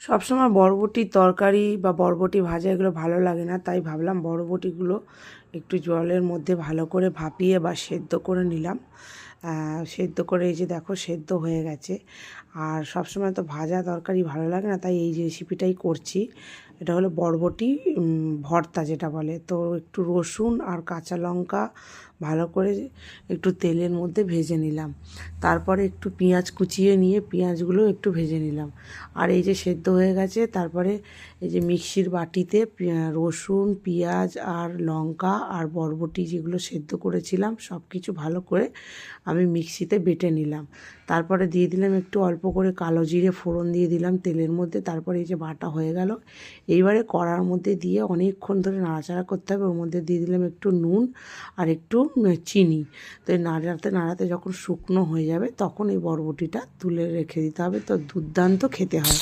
সবসময় বরবটির তরকারি বা বরবটি ভাজা এগুলো ভালো লাগে না, তাই ভাবলাম বরবটিগুলো একটু জলের মধ্যে ভালো করে ভাপিয়ে বা সেদ্ধ করে নিলাম। সেদ্ধ করে এই যে দেখো সেদ্ধ হয়ে গেছে। আর সবসময় তো ভাজা তরকারি ভালো লাগে না, তাই এই যে রেসিপিটাই করছি। এটা হলো বরবটি ভর্তা যেটা বলে। তো একটু রসুন আর কাঁচা লঙ্কা ভালো করে একটু তেলের মধ্যে ভেজে নিলাম। তারপরে একটু পেঁয়াজ কুচিয়ে নিয়ে পেঁয়াজগুলো একটু ভেজে নিলাম। আর এই যে সেদ্ধ হয়ে গেছে, তারপরে এই যে মিক্সির বাটিতে রসুন, পেঁয়াজ আর লঙ্কা আর বরবটি যেগুলো সেদ্ধ করেছিলাম সব কিছু ভালো করে আমি মিক্সিতে বেটে নিলাম। তারপরে দিয়ে দিলাম একটু অল্প করে কালো জিরে ফোড়ন দিয়ে দিলাম তেলের মধ্যে। তারপরে এই যে বাটা হয়ে গেল, এইবারে কড়ার মধ্যে দিয়ে অনেকক্ষণ ধরে নাড়াচাড়া করতে হবে। ওর মধ্যে দিয়ে দিলাম একটু নুন আর একটু চিনি। তো এই নাড়াতে নাড়াতে যখন শুকনো হয়ে যাবে তখন এই বরবটিটা তুলে রেখে দিতে হবে। তো দুর্দান্ত খেতে হয়।